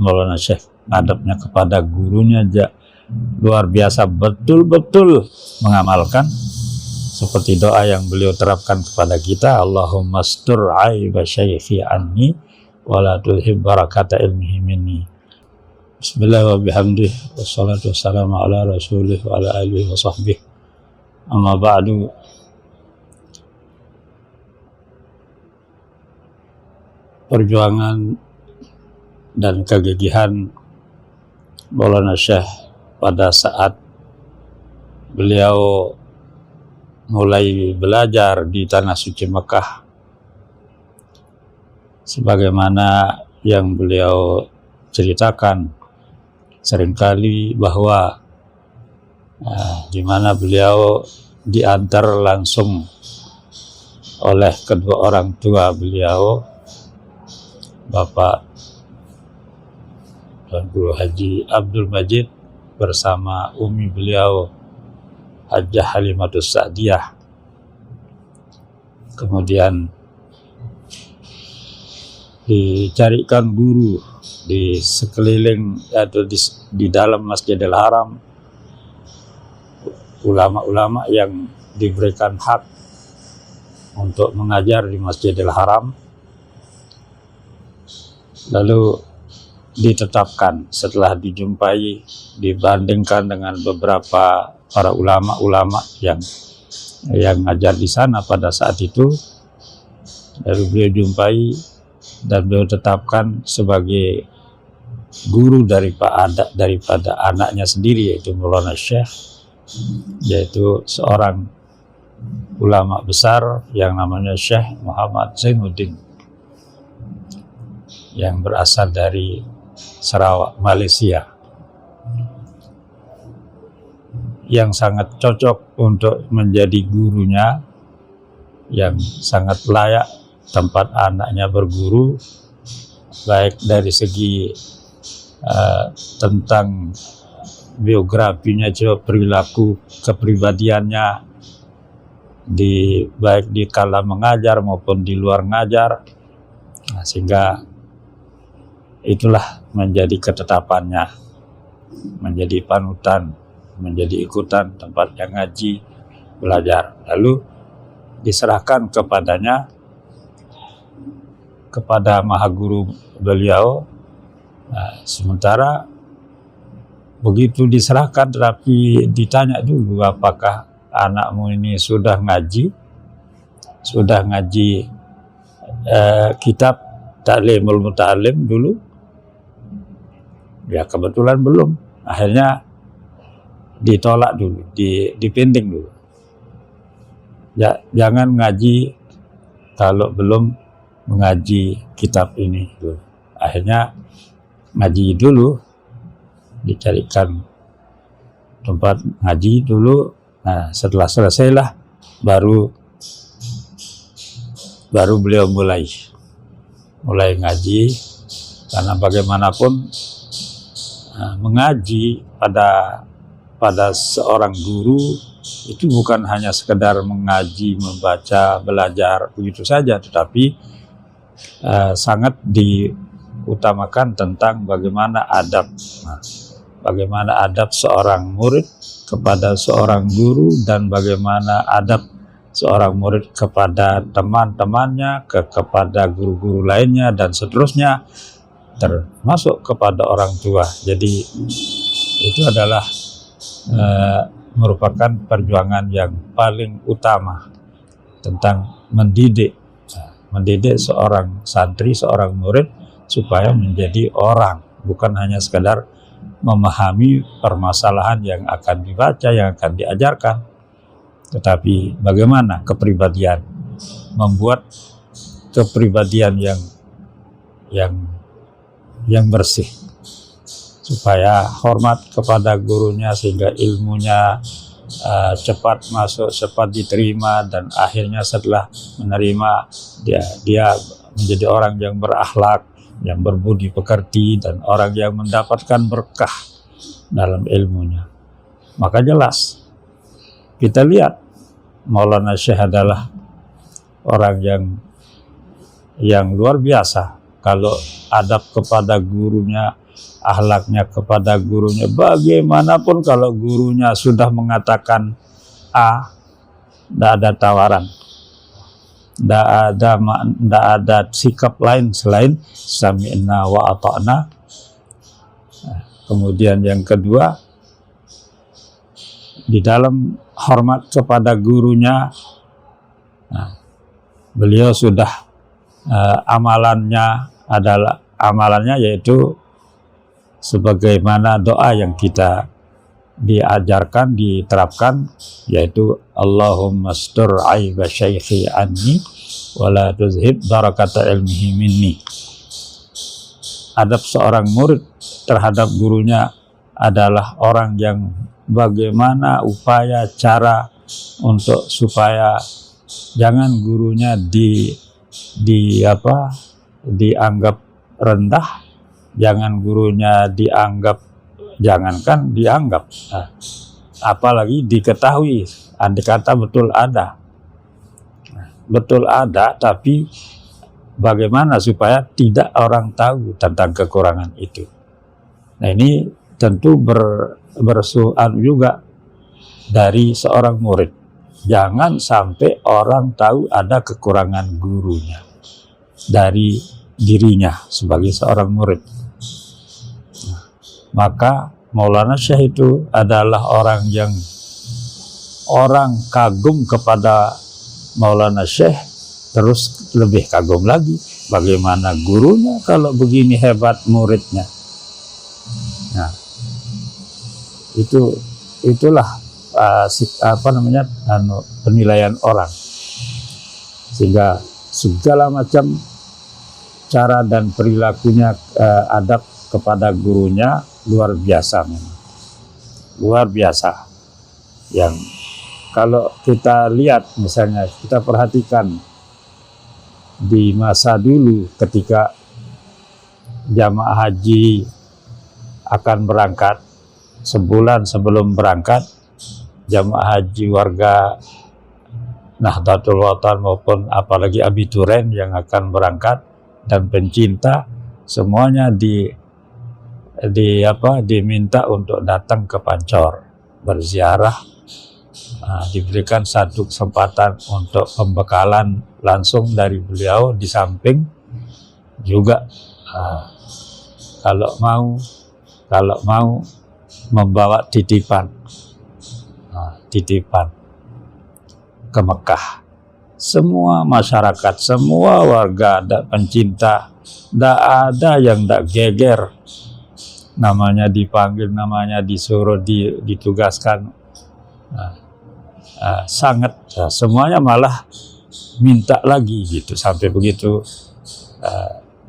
Maulana Syekh adabnya kepada gurunya luar biasa, betul-betul mengamalkan seperti doa yang beliau terapkan kepada kita, Allahumma astur aiba syaikhi anni wala tulhib barakata ilmihi minni. Bismillah wa bihamdih wassalatu wassalamu ala rasulih wa ala alihi wa sahbihi. Amma ba'du. Perjuangan dan kegigihan Maulana Syekh pada saat beliau mulai belajar di tanah suci Mekah, sebagaimana yang beliau ceritakan seringkali bahwa di mana beliau diantar langsung oleh kedua orang tua beliau, Bapak Tuan Guru Haji Abdul Majid bersama umi beliau Hajjah Halimatus Sa'diyah. Kemudian dicarikan guru di sekeliling atau di dalam Masjidil Haram, ulama-ulama yang diberikan hak untuk mengajar di Masjidil Haram. Lalu ditetapkan setelah dijumpai, dibandingkan dengan beberapa para ulama-ulama yang ngajar di sana pada saat itu, lalu beliau jumpai dan beliau tetapkan sebagai guru daripada anaknya sendiri, yaitu Maulana Syekh, yaitu seorang ulama besar yang namanya Syekh Muhammad Zainuddin, yang berasal dari Sarawak, Malaysia, yang sangat cocok untuk menjadi gurunya, yang sangat layak tempat anaknya berguru, baik dari segi tentang biografinya, perilaku kepribadiannya, baik di kala mengajar maupun di luar ngajar. Sehingga itulah menjadi ketetapannya, menjadi panutan, menjadi ikutan tempatnya ngaji, belajar. Lalu diserahkan kepadanya, kepada maha guru beliau. Sementara begitu diserahkan, tetapi ditanya dulu, apakah anakmu ini sudah ngaji kitab Ta'limul Muta'allim dulu? Ya kebetulan belum. Akhirnya ditolak dulu, dipending dulu. Ya, jangan ngaji kalau belum mengaji kitab ini dulu. Akhirnya ngaji dulu, dicarikan tempat ngaji dulu. Nah, setelah selesailah baru beliau mulai ngaji, karena bagaimanapun mengaji pada seorang guru itu bukan hanya sekedar mengaji, membaca, belajar begitu saja, tetapi sangat diutamakan tentang bagaimana adab. Bagaimana adab seorang murid kepada seorang guru, dan bagaimana adab seorang murid kepada teman-temannya, kepada guru-guru lainnya, dan seterusnya, termasuk kepada orang tua. Jadi itu adalah merupakan perjuangan yang paling utama tentang mendidik seorang santri, seorang murid supaya menjadi orang, bukan hanya sekadar memahami permasalahan yang akan dibaca, yang akan diajarkan, tetapi bagaimana kepribadian, membuat kepribadian yang bersih, supaya hormat kepada gurunya, sehingga ilmunya cepat masuk, cepat diterima, dan akhirnya setelah menerima dia menjadi orang yang berakhlak, yang berbudi pekerti, dan orang yang mendapatkan berkah dalam ilmunya. Maka jelas kita lihat Maulana Syekh adalah orang yang luar biasa kalau adab kepada gurunya, akhlaknya kepada gurunya, bagaimanapun kalau gurunya sudah mengatakan A, tidak ada tawaran, tidak ada sikap lain selain sami'na wa ata'na. Kemudian yang kedua, di dalam hormat kepada gurunya, beliau sudah amalannya yaitu sebagaimana doa yang kita diajarkan, diterapkan, yaitu Allahumma astur aiba syaikhi anni wala tuzhib barakata ilmihi minni. Adab seorang murid terhadap gurunya adalah orang yang bagaimana upaya cara untuk supaya jangan gurunya dianggap rendah, jangan gurunya jangankan dianggap, apalagi diketahui, andai kata betul ada, tapi bagaimana supaya tidak orang tahu tentang kekurangan itu. Nah, ini tentu bersoal juga dari seorang murid. Jangan sampai orang tahu ada kekurangan gurunya dari dirinya sebagai seorang murid. Maka Maulana Syekh itu adalah orang kagum kepada Maulana Syekh, terus lebih kagum lagi bagaimana gurunya kalau begini hebat muridnya. Nah, itulah penilaian orang, sehingga segala macam cara dan perilakunya, adab kepada gurunya luar biasa, memang luar biasa. Yang kalau kita lihat, misalnya kita perhatikan di masa dulu ketika jamaah haji akan berangkat, sebulan sebelum berangkat, jamaah haji warga Nahdlatul Watan maupun apalagi abituren yang akan berangkat dan pencinta, semuanya diminta untuk datang ke Pancor berziarah. Diberikan satu kesempatan untuk pembekalan langsung dari beliau, di samping juga kalau mau membawa titipan ke Mekah. Semua masyarakat, semua warga ada pencinta, tidak ada yang tidak geger, namanya dipanggil, namanya disuruh, ditugaskan, sangat, semuanya malah minta lagi gitu. Sampai begitu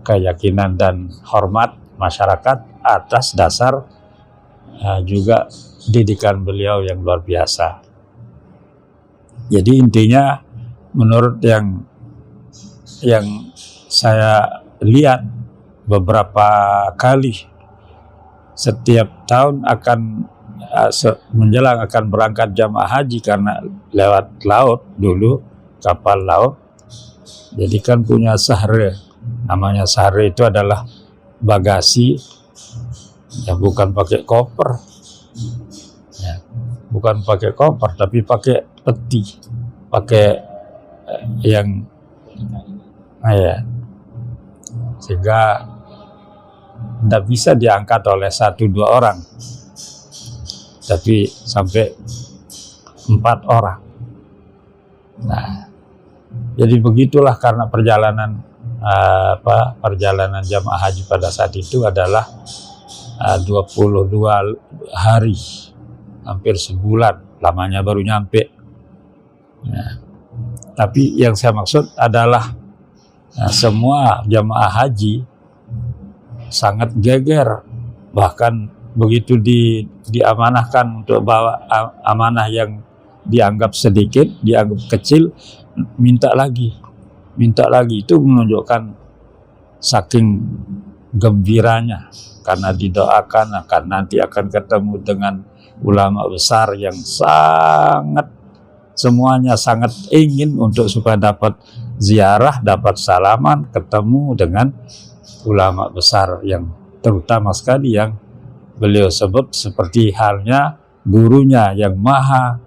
keyakinan dan hormat masyarakat atas dasar juga didikan beliau yang luar biasa. Jadi intinya, menurut yang saya lihat beberapa kali setiap tahun menjelang akan berangkat jamaah haji, karena lewat laut dulu, kapal laut, jadi kan punya sahre. Namanya sahre itu adalah bagasi, ya bukan pakai koper, ya, bukan pakai koper, tapi pakai peti, pakai sehingga tidak bisa diangkat oleh 1-2 orang, tapi sampai 4 orang. Nah, jadi begitulah, karena perjalanan jamaah haji pada saat itu adalah 22 hari, hampir sebulan lamanya baru nyampe. Nah, tapi yang saya maksud adalah semua jamaah haji sangat geger, bahkan begitu diamanahkan untuk bawa amanah yang dianggap sedikit, dianggap kecil, minta lagi. Itu menunjukkan saking gembiranya, karena didoakan nanti akan ketemu dengan ulama besar yang semuanya sangat ingin untuk supaya dapat ziarah, dapat salaman, ketemu dengan ulama besar yang terutama sekali yang beliau sebut seperti halnya gurunya yang maha,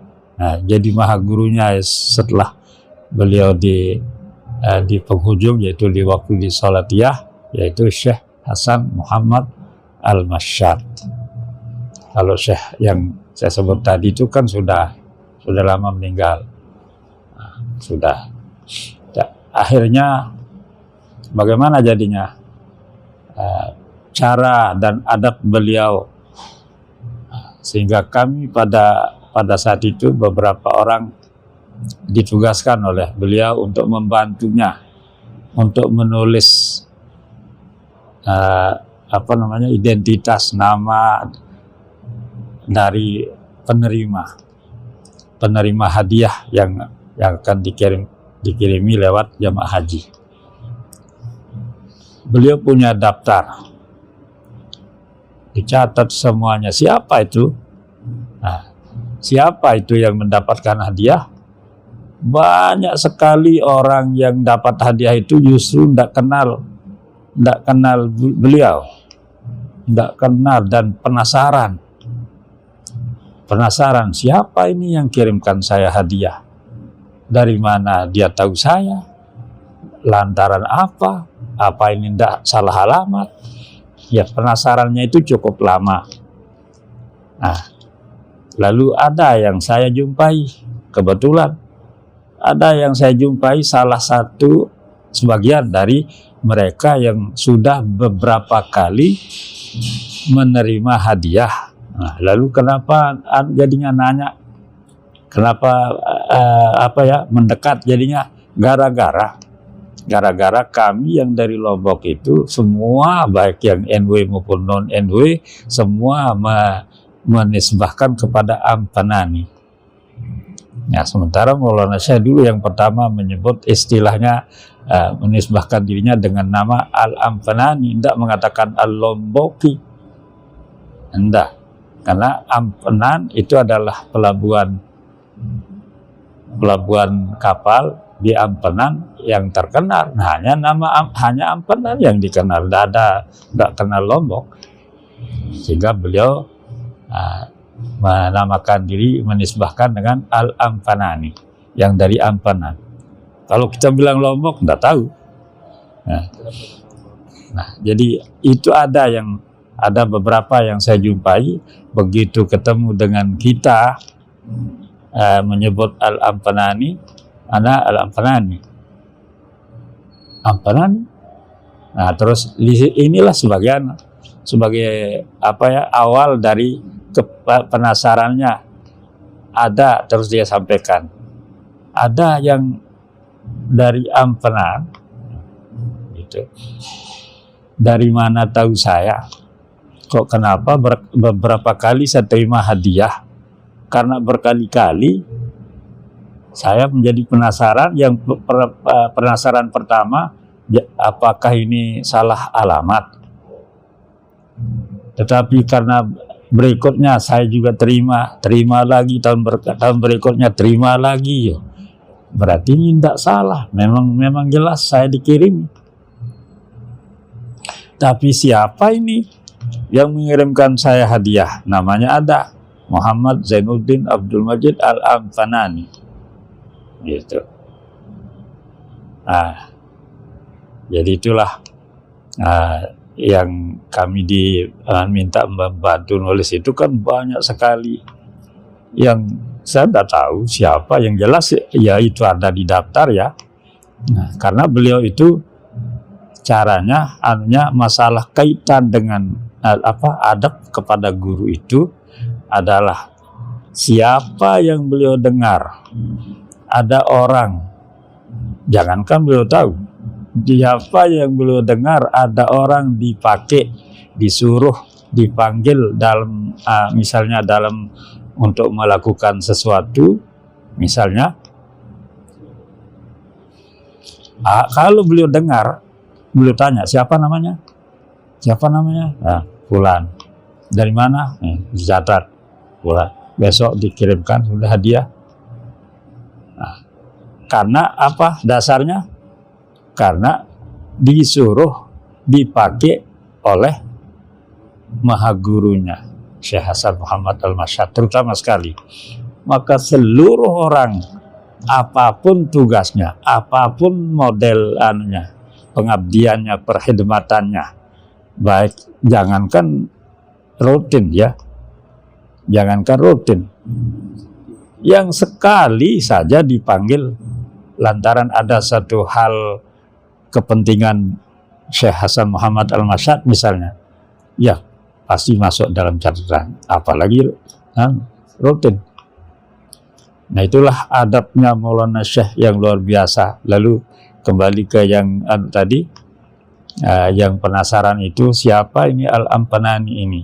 jadi maha gurunya setelah beliau di penghujung, yaitu di waktu di Salatiyah, yaitu Syekh Hasan Muhammad Al-Masyad. Kalau Syekh yang saya sebut tadi itu kan sudah lama meninggal. Sudah. Akhirnya bagaimana jadinya? Cara dan adab beliau, sehingga kami pada saat itu beberapa orang ditugaskan oleh beliau untuk membantunya untuk menulis identitas nama dari penerima hadiah yang akan dikirimi lewat jamaah haji. Beliau punya daftar, dicatat semuanya. Siapa itu? Siapa itu yang mendapatkan hadiah? Banyak sekali orang yang dapat hadiah itu justru tidak kenal beliau, tidak kenal dan penasaran siapa ini yang kirimkan saya hadiah, dari mana dia tahu saya, lantaran apa ini tidak salah alamat. Ya, penasarannya itu cukup lama. Lalu ada yang saya jumpai, kebetulan ada yang saya jumpai salah satu sebagian dari mereka yang sudah beberapa kali menerima hadiah. Lalu kenapa jadinya nanya, kenapa mendekat jadinya, gara-gara kami yang dari Lombok itu semua, baik yang NW maupun non NW, semua menisbahkan kepada Ampanani. Sementara Maulana Syekh dulu yang pertama menyebut istilahnya, menisbahkan dirinya dengan nama Al-Ampanani, tidak mengatakan Al-Lomboki, tidak, karena Ampenan itu adalah pelabuhan kapal di Ampenan yang terkenal. Hanya Ampenan yang dikenal, tidak kenal Lombok, sehingga beliau menamakan diri, menisbahkan dengan Al-Ampanani, yang dari Ampenan. Kalau kita bilang Lombok, tidak tahu. Jadi itu ada beberapa yang saya jumpai, begitu ketemu dengan kita menyebut Al-Ampanani, ana Al-Ampanani. Terus inilah sebagai awal dari penasarannya. Ada, terus dia sampaikan, ada yang dari Ampenan gitu. Dari mana tahu saya? Kok kenapa beberapa kali saya terima hadiah? Karena berkali-kali saya menjadi penasaran. Yang penasaran pertama, apakah ini salah alamat? Tetapi karena berikutnya saya juga terima lagi, tahun berikutnya terima lagi, berarti ini tidak salah, memang jelas saya dikirim. Tapi siapa ini yang mengirimkan saya hadiah? Namanya ada Muhammad Zainuddin Abdul Majid Al-Ampanani, gitu. Jadi itulah yang kami diminta membantu nulis itu kan banyak sekali yang saya tidak tahu siapa, yang jelas ya itu ada di daftar ya. Karena beliau itu caranya masalah kaitan dengan adab kepada guru itu adalah siapa yang beliau dengar. Ada orang, jangankan beliau tahu, siapa yang beliau dengar ada orang disuruh dipanggil dalam misalnya untuk melakukan sesuatu, misalnya kalau beliau dengar, beliau tanya siapa namanya, fulan. Dari mana? Dicatat, fulan. Besok dikirimkan sudah hadiah. Karena apa dasarnya? Karena disuruh dipakai oleh mahagurunya Syekh Hasan Muhammad Al-Masyad terutama sekali. Maka seluruh orang, apapun tugasnya, apapun model anunya, pengabdiannya, perkhidmatannya, baik jangankan rutin ya, jangankan rutin, yang sekali saja dipanggil lantaran ada satu hal kepentingan Syekh Hasan Muhammad Al-Masyad misalnya, ya pasti masuk dalam catatan, apalagi rutin. Nah itulah adabnya Maulana Syekh yang luar biasa. Lalu kembali ke yang tadi, yang penasaran itu, siapa ini Al-Ampanani ini?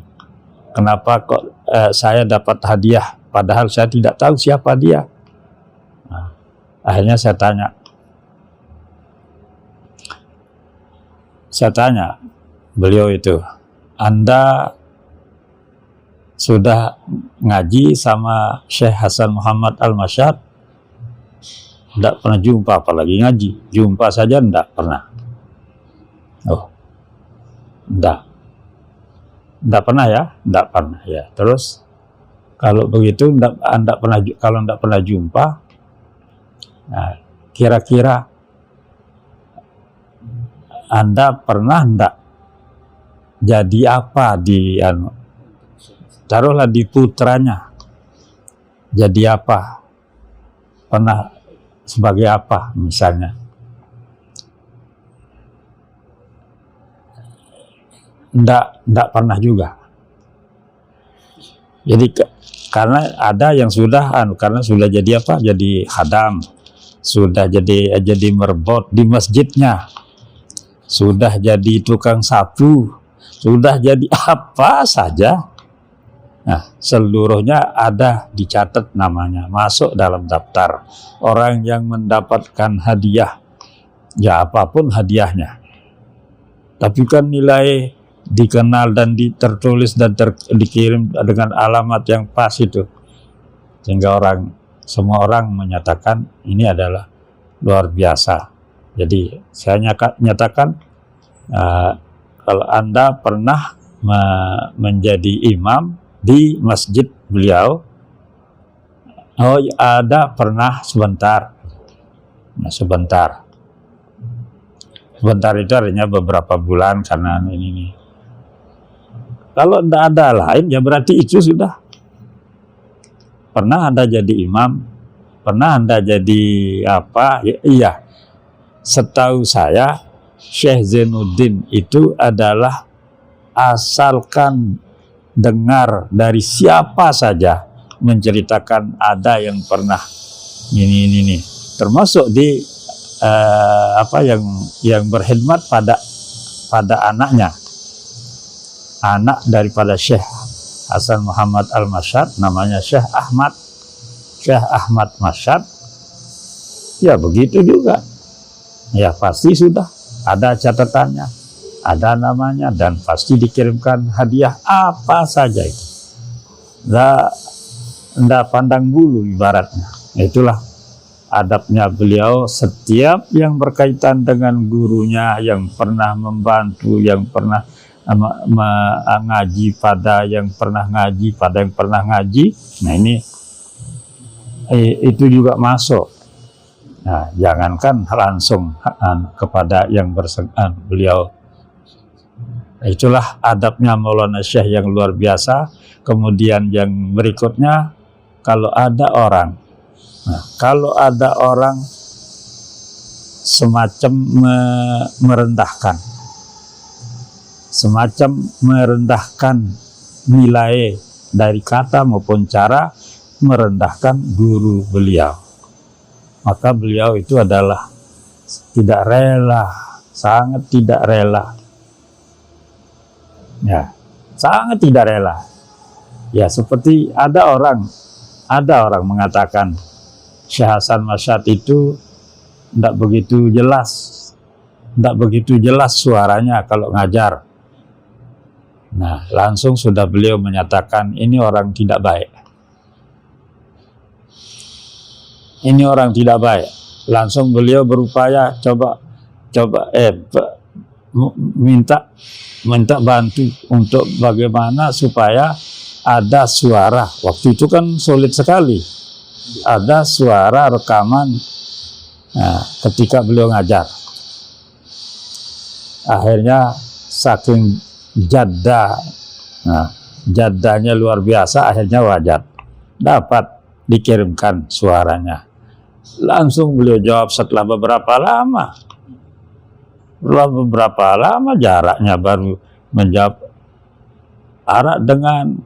Kenapa kok saya dapat hadiah padahal saya tidak tahu siapa dia? Nah, akhirnya saya tanya beliau itu, Anda sudah ngaji sama Syekh Hasan Muhammad Al-Masyad? Tidak pernah jumpa, apalagi ngaji. Jumpa saja tidak pernah. Oh, tidak pernah ya? Tidak pernah ya. Terus kalau begitu, kalau tidak pernah jumpa, nah, kira-kira Anda pernah tidak jadi apa di taruhlah di putranya, jadi apa, pernah sebagai apa misalnya? Enggak pernah juga. Jadi karena ada yang sudah karena sudah jadi apa? Jadi khadam, sudah jadi merbot di masjidnya, sudah jadi tukang sapu, sudah jadi apa saja. Nah, seluruhnya ada dicatat namanya, masuk dalam daftar orang yang mendapatkan hadiah, ya apapun hadiahnya. Tapi kan nilai dikenal dan tertulis dan dikirim dengan alamat yang pas itu, sehingga semua orang menyatakan ini adalah luar biasa. Jadi saya nyatakan, kalau Anda pernah menjadi imam di masjid beliau, oh ada pernah sebentar. Nah, sebentar itu artinya beberapa bulan karena ini. Kalau tidak ada lain ya berarti itu sudah. Pernah Anda jadi imam, pernah Anda jadi apa? Ya, iya. Setahu saya Syekh Zainuddin itu adalah asalkan dengar dari siapa saja menceritakan ada yang pernah ini termasuk di yang berkhidmat pada anaknya, anak daripada Syekh Hasan Muhammad Al-Masyad, namanya Syekh Ahmad Masyad. Ya begitu juga, ya pasti sudah ada catatannya, ada namanya, dan pasti dikirimkan hadiah apa saja itu. Nggak pandang bulu ibaratnya. Itulah adabnya beliau. Setiap yang berkaitan dengan gurunya, yang pernah membantu, yang pernah ngaji pada yang pernah ngaji, nah ini itu juga masuk. Nah, jangankan langsung kepada yang beliau. Itulah adabnya Maulana Syekh yang luar biasa. Kemudian yang berikutnya, kalau ada orang semacam merendahkan nilai dari kata maupun cara merendahkan guru beliau, maka beliau itu adalah tidak rela, sangat tidak rela. Ya, sangat tidak rela. Ya, seperti ada orang mengatakan Syekh Hasan Masyad itu tidak begitu jelas suaranya kalau ngajar. Nah, langsung sudah beliau menyatakan ini orang tidak baik. Ini orang tidak baik. Langsung beliau berupaya coba minta bantu untuk bagaimana supaya ada suara. Waktu itu kan sulit sekali. Ada suara rekaman ketika beliau ngajar. Akhirnya saking jaddahnya luar biasa, akhirnya wajar. Dapat dikirimkan suaranya. Langsung beliau jawab setelah beberapa lama. Setelah beberapa lama jaraknya baru menjawab. Arak dengan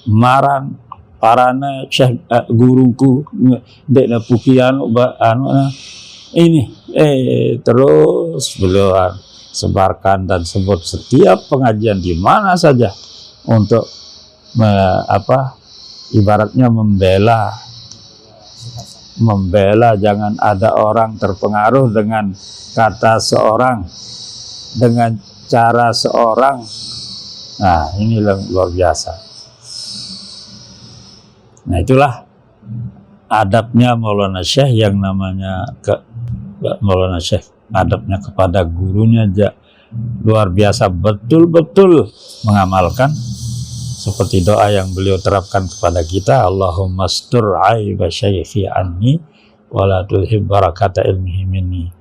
maran parane syekh guruku dekna pukian ini terus beliau sebarkan dan sebut setiap pengajian di mana saja untuk ibaratnya membela jangan ada orang terpengaruh dengan kata seorang, dengan cara seorang. Nah, ini luar biasa. Nah, itulah adabnya Maulana Syekh yang namanya Maulana Syekh, adabnya kepada gurunya luar biasa, betul-betul mengamalkan seperti doa yang beliau terapkan kepada kita, Allahumma astur aiba syaikhi anni wa la tulhib barakata ilmihi minni.